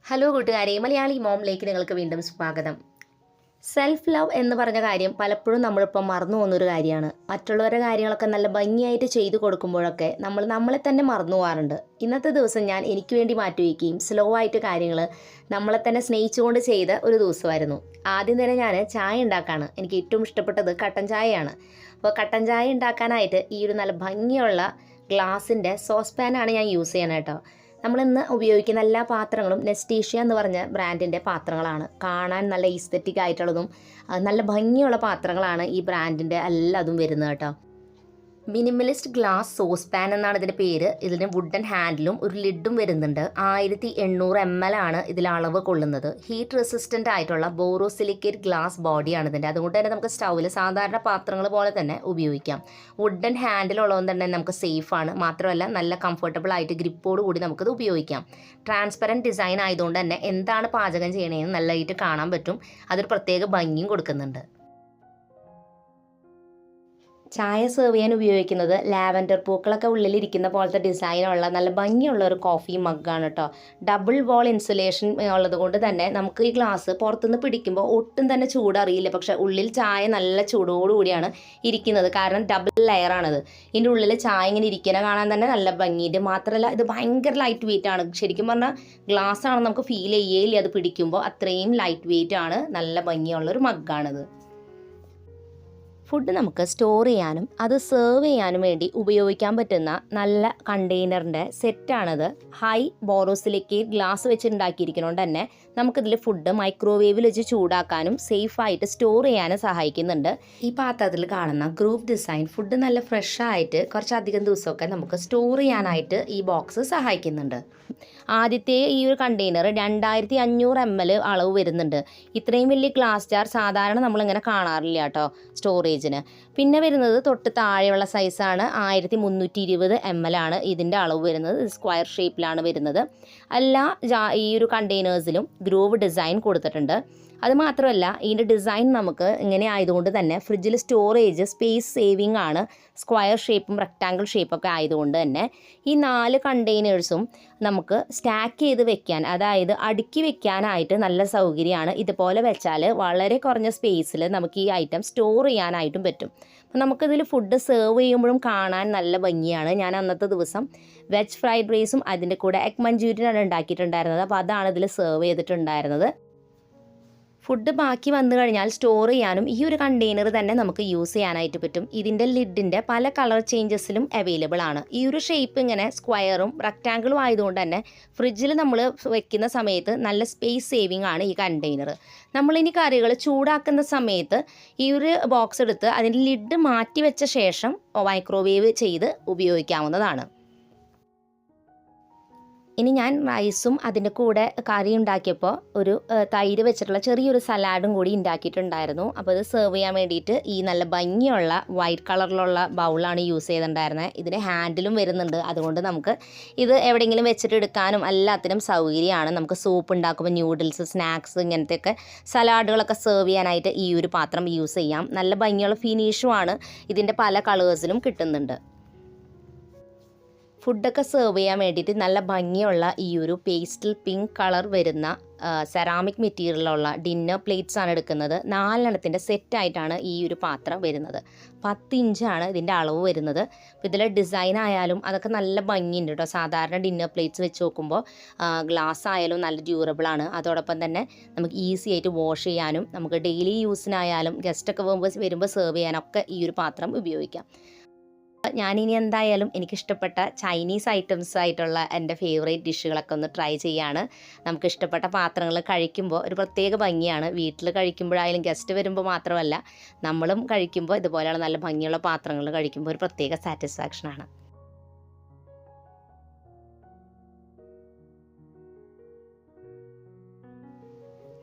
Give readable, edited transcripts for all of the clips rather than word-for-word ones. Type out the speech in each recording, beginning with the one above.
Hello കൂട്ടുകാരെ, മലയാളി മോമിലേക്ക് നിങ്ങൾക്ക് വീണ്ടും സ്വാഗതം. സെൽഫ് ലവ് എന്ന് പറഞ്ഞ കാര്യം പലപ്പോഴും നമ്മളിപ്പോൾ മറന്നു പോകുന്നൊരു കാര്യമാണ്. മറ്റുള്ളവരുടെ കാര്യങ്ങളൊക്കെ നല്ല ഭംഗിയായിട്ട് ചെയ്തു കൊടുക്കുമ്പോഴൊക്കെ നമ്മളെ തന്നെ മറന്നു പോകാറുണ്ട്. ഇന്നത്തെ ദിവസം ഞാൻ എനിക്ക് വേണ്ടി മാറ്റിവെക്കുകയും സ്ലോ ആയിട്ട് കാര്യങ്ങൾ നമ്മളെ തന്നെ സ്നേഹിച്ചുകൊണ്ട് ചെയ്ത ഒരു ദിവസമായിരുന്നു. ആദ്യം തന്നെ ഞാൻ ചായ ഉണ്ടാക്കാണ്. എനിക്ക് ഏറ്റവും ഇഷ്ടപ്പെട്ടത് കട്ടൻ ചായയാണ്. അപ്പോൾ കട്ടൻ ചായ ഉണ്ടാക്കാനായിട്ട് ഈ ഒരു നല്ല ഭംഗിയുള്ള ഗ്ലാസിൻ്റെ സോസ് പാനാണ് ഞാൻ യൂസ് ചെയ്യണം കേട്ടോ. നമ്മളിന്ന് ഉപയോഗിക്കുന്ന എല്ലാ പാത്രങ്ങളും നെസ്റ്റീഷ്യ എന്ന് പറഞ്ഞ ബ്രാൻഡിൻ്റെ പാത്രങ്ങളാണ്. കാണാൻ നല്ല ഈസ്തെറ്റിക് ആയിട്ടുള്ളതും നല്ല ഭംഗിയുള്ള പാത്രങ്ങളാണ് ഈ ബ്രാൻഡിൻ്റെ എല്ലാതും വരുന്നത് കേട്ടോ. മിനിമലിസ്റ്റ് ഗ്ലാസ് സോസ് പാൻ എന്നാണ് ഇതിൻ്റെ പേര്. ഇതിന് വുഡൻ ഹാൻഡിലും ഒരു ലിഡും വരുന്നുണ്ട്. 1800 ml ആണ് ഇതിൽ അളവ് കൊള്ളുന്നത്. ഹീറ്റ് റെസിസ്റ്റൻ്റ് ആയിട്ടുള്ള ബോറോസിലിക്കേറ്റ് ഗ്ലാസ് ബോഡിയാണ് ഇതിൻ്റെ. അതുകൊണ്ട് തന്നെ നമുക്ക് സ്റ്റൗവിൽ സാധാരണ പാത്രങ്ങൾ പോലെ തന്നെ ഉപയോഗിക്കാം. വുഡൻ ഹാൻഡിലുള്ളതുകൊണ്ട് തന്നെ നമുക്ക് സേഫാണ്. മാത്രമല്ല നല്ല കംഫർട്ടബിൾ ആയിട്ട് ഗ്രിപ്പോട് കൂടി നമുക്കത് ഉപയോഗിക്കാം. ട്രാൻസ്പെറൻറ്റ് ഡിസൈൻ ആയതുകൊണ്ട് തന്നെ എന്താണ് പാചകം ചെയ്യണതെന്ന് നല്ലതായിട്ട് കാണാൻ പറ്റും. അതൊരു പ്രത്യേക ഭംഗിയും കൊടുക്കുന്നുണ്ട്. ചായ സെർവ് ചെയ്യാൻ ഉപയോഗിക്കുന്നത് ലാവൻഡർ പൂക്കളൊക്കെ ഉള്ളിലിരിക്കുന്ന പോലത്തെ ഡിസൈനുള്ള നല്ല ഭംഗിയുള്ള ഒരു കോഫി മഗ്ഗാണ് കേട്ടോ. ഡബിൾ വാൾ ഇൻസുലേഷൻ ഉള്ളത് കൊണ്ട് തന്നെ നമുക്ക് ഈ ഗ്ലാസ് പുറത്തുനിന്ന് പിടിക്കുമ്പോൾ ഒട്ടും തന്നെ ചൂടറിയില്ല. പക്ഷേ ഉള്ളിൽ ചായ നല്ല ചൂടോടുകൂടിയാണ് ഇരിക്കുന്നത്. കാരണം ഡബിൾ ലെയറാണത്. ഇതിൻ്റെ ഉള്ളിൽ ചായ ഇങ്ങനെ ഇരിക്കുന്ന കാണാൻ തന്നെ നല്ല ഭംഗിയുണ്ട്. മാത്രമല്ല ഇത് ഭയങ്കര ലൈറ്റ് വെയിറ്റ് ആണ്. ശരിക്കും പറഞ്ഞാൽ ഗ്ലാസ് ആണ് നമുക്ക് ഫീൽ ചെയ്യേയില്ല അത് പിടിക്കുമ്പോൾ. അത്രയും ലൈറ്റ് വെയിറ്റ് ആണ്. നല്ല ഭംഗിയുള്ളൊരു മഗ്ഗാണിത്. ഫുഡ് നമുക്ക് സ്റ്റോർ ചെയ്യാനും അത് സെർവ് ചെയ്യാനും വേണ്ടി ഉപയോഗിക്കാൻ പറ്റുന്ന നല്ല കണ്ടെയ്നറിൻ്റെ സെറ്റാണിത്. ഹൈ ബോറോസിലിക്കേറ്റ് ഗ്ലാസ് വെച്ച് ഉണ്ടാക്കിയിരിക്കുന്നതുകൊണ്ട് തന്നെ നമുക്കിതിൽ ഫുഡ് മൈക്രോവേവിൽ വെച്ച് ചൂടാക്കാനും സേഫായിട്ട് സ്റ്റോർ ചെയ്യാനും സഹായിക്കുന്നുണ്ട്. ഈ പാത്രത്തിൽ കാണുന്ന ഗ്രൂപ്പ് ഡിസൈൻ ഫുഡ് നല്ല ഫ്രഷായിട്ട് കുറച്ചധികം ദിവസമൊക്കെ നമുക്ക് സ്റ്റോർ ചെയ്യാനായിട്ട് ഈ ബോക്സ് സഹായിക്കുന്നുണ്ട്. ആദ്യത്തെ ഈ ഒരു കണ്ടെയ്നർ 2500 ml അളവ് വരുന്നുണ്ട്. ഇത്രയും വലിയ ഗ്ലാസ് ജാർ സാധാരണ നമ്മളിങ്ങനെ കാണാറില്ല കേട്ടോ സ്റ്റോറേജിന്. പിന്നെ വരുന്നത് തൊട്ട് താഴെയുള്ള സൈസാണ്. 1320 ml ആണ് ഇതിൻ്റെ അളവ് വരുന്നത്. സ്ക്വയർ ഷേപ്പിലാണ് വരുന്നത്. എല്ലാ ഈ ഒരു കണ്ടെയ്നേഴ്സിലും ഗ്രൂവ് ഡിസൈൻ കൊടുത്തിട്ടുണ്ട്. അതുമാത്രമല്ല ഇതിൻ്റെ ഡിസൈൻ നമുക്ക് ഇങ്ങനെ ആയതുകൊണ്ട് തന്നെ ഫ്രിഡ്ജിൽ സ്റ്റോറേജ് സ്പേസ് സേവിങ് ആണ്. സ്ക്വയർ ഷേപ്പും റെക്റ്റാങ്കിൾ ഷേപ്പൊക്കെ ആയതുകൊണ്ട് തന്നെ ഈ 4 കണ്ടെയ്നേഴ്സും നമുക്ക് സ്റ്റാക്ക് ചെയ്ത് വെക്കാൻ, അതായത് അടുക്കി വെക്കാനായിട്ട് നല്ല സൗകര്യമാണ്. ഇതുപോലെ വെച്ചാൽ വളരെ കുറഞ്ഞ സ്പേസിൽ നമുക്ക് ഈ ഐറ്റം സ്റ്റോർ ചെയ്യാനായിട്ടും പറ്റും. അപ്പം നമുക്കിതിൽ ഫുഡ് സെർവ് ചെയ്യുമ്പോഴും കാണാൻ നല്ല ഭംഗിയാണ്. ഞാൻ അന്നത്തെ ദിവസം വെജ് ഫ്രൈഡ് റൈസും അതിൻ്റെ കൂടെ എഗ് മഞ്ചൂരിയനാണ് ഉണ്ടാക്കിയിട്ടുണ്ടായിരുന്നത്. അപ്പോൾ അതാണ് ഇതിൽ സെർവ് ചെയ്തിട്ടുണ്ടായിരുന്നത്. ഫുഡ് ബാക്കി വന്നു കഴിഞ്ഞാൽ സ്റ്റോർ ചെയ്യാനും ഈ ഒരു കണ്ടെയ്നർ തന്നെ നമുക്ക് യൂസ് ചെയ്യാനായിട്ട് പറ്റും. ഇതിൻ്റെ ലിഡിൻ്റെ പല കളർ ചേഞ്ചസിലും അവൈലബിൾ ആണ്. ഈ ഒരു ഷേപ്പ് ഇങ്ങനെ സ്ക്വയറും റെക്റ്റാങ്കിളും ആയതുകൊണ്ട് തന്നെ ഫ്രിഡ്ജിൽ നമ്മൾ വെക്കുന്ന സമയത്ത് നല്ല സ്പേസ് സേവിങ് ആണ് ഈ കണ്ടെയ്നർ. നമ്മളിനി കറികൾ ചൂടാക്കുന്ന സമയത്ത് ഈ ഒരു ബോക്സ് എടുത്ത് അതിൻ്റെ ലിഡ് മാറ്റി വെച്ച ശേഷം മൈക്രോവേവ് ചെയ്ത് ഉപയോഗിക്കാവുന്നതാണ്. ഇനി ഞാൻ റൈസും അതിൻ്റെ കൂടെ കറി ഉണ്ടാക്കിയപ്പോൾ ഒരു തൈര് വെച്ചിട്ടുള്ള ചെറിയൊരു സലാഡും കൂടി ഉണ്ടാക്കിയിട്ടുണ്ടായിരുന്നു. അപ്പോൾ ഇത് സെർവ് ചെയ്യാൻ വേണ്ടിയിട്ട് ഈ നല്ല ഭംഗിയുള്ള വൈറ്റ് കളറിലുള്ള ബൗളാണ് യൂസ് ചെയ്തിട്ടുണ്ടായിരുന്നത്. ഇതിന് ഹാൻഡിലും വരുന്നുണ്ട്. അതുകൊണ്ട് നമുക്ക് ഇത് എവിടെയെങ്കിലും വെച്ചിട്ട് എടുക്കാനും എല്ലാത്തിനും സൗകര്യമാണ്. നമുക്ക് സൂപ്പ് ഉണ്ടാക്കുമ്പോൾ ന്യൂഡിൽസ്, സ്നാക്സ്, ഇങ്ങനത്തെയൊക്കെ സലാഡുകളൊക്കെ സെർവ് ചെയ്യാനായിട്ട് ഈ ഒരു പാത്രം യൂസ് ചെയ്യാം. നല്ല ഭംഗിയുള്ള ഫിനിഷുമാണ്. ഇതിൻ്റെ പല കളേഴ്സിലും കിട്ടുന്നുണ്ട്. ഫുഡൊക്കെ സെർവ് ചെയ്യാൻ വേണ്ടിയിട്ട് നല്ല ഭംഗിയുള്ള ഈ ഒരു പേസ്റ്റൽ പിങ്ക് കളർ വരുന്ന സെറാമിക് മെറ്റീരിയലുള്ള ഡിന്നർ പ്ലേറ്റ്സ് ആണ് എടുക്കുന്നത്. 4 എണ്ണത്തിൻ്റെ സെറ്റായിട്ടാണ് ഈ ഒരു പാത്രം വരുന്നത്. 10 ഇഞ്ചാണ് ഇതിൻ്റെ അളവ് വരുന്നത്. അപ്പോൾ ഇതിലെ ഡിസൈൻ ആയാലും അതൊക്കെ നല്ല ഭംഗിയുണ്ട് കേട്ടോ. സാധാരണ ഡിന്നർ പ്ലേറ്റ്സ് വെച്ച് നോക്കുമ്പോൾ ഗ്ലാസ് ആയാലും നല്ല ഡ്യൂറബിൾ ആണ്. അതോടൊപ്പം തന്നെ നമുക്ക് ഈസി ആയിട്ട് വാഷ് ചെയ്യാനും നമുക്ക് ഡെയിലി യൂസിനായാലും ഗസ്റ്റൊക്കെ വരുമ്പോൾ സെർവ് ചെയ്യാനൊക്കെ ഈ ഒരു പാത്രം ഉപയോഗിക്കാം. ഞാനിനി എന്തായാലും എനിക്കിഷ്ടപ്പെട്ട ചൈനീസ് ഐറ്റംസ് ആയിട്ടുള്ള എൻ്റെ ഫേവറേറ്റ് ഡിഷുകളൊക്കെ ഒന്ന് ട്രൈ ചെയ്യാണ്. നമുക്കിഷ്ടപ്പെട്ട പാത്രങ്ങൾ കഴിക്കുമ്പോൾ ഒരു പ്രത്യേക ഭംഗിയാണ്. വീട്ടിൽ കഴിക്കുമ്പോഴായാലും ഗസ്റ്റ് വരുമ്പോൾ മാത്രമല്ല, നമ്മളും കഴിക്കുമ്പോൾ ഇതുപോലെയുള്ള നല്ല ഭംഗിയുള്ള പാത്രങ്ങൾ കഴിക്കുമ്പോൾ ഒരു പ്രത്യേക സാറ്റിസ്ഫാക്ഷനാണ്.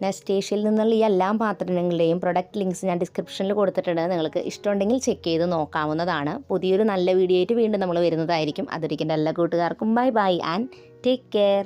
നെസ്റ്റേഷ്യയിൽ നിന്നുള്ള ഈ എല്ലാ പാത്രങ്ങളുടെയും പ്രൊഡക്റ്റ് ലിങ്ക്സ് ഞാൻ ഡിസ്ക്രിപ്ഷനിൽ കൊടുത്തിട്ടുണ്ട്. നിങ്ങൾക്ക് ഇഷ്ടമുണ്ടെങ്കിൽ ചെക്ക് ചെയ്ത് നോക്കാവുന്നതാണ്. പുതിയൊരു നല്ല വീഡിയോ ആയിട്ട് വീണ്ടും നമ്മൾ വരുന്നതായിരിക്കും. അതൊരിക്കലും എല്ലാ കൂട്ടുകാർക്കും bye bye and take care.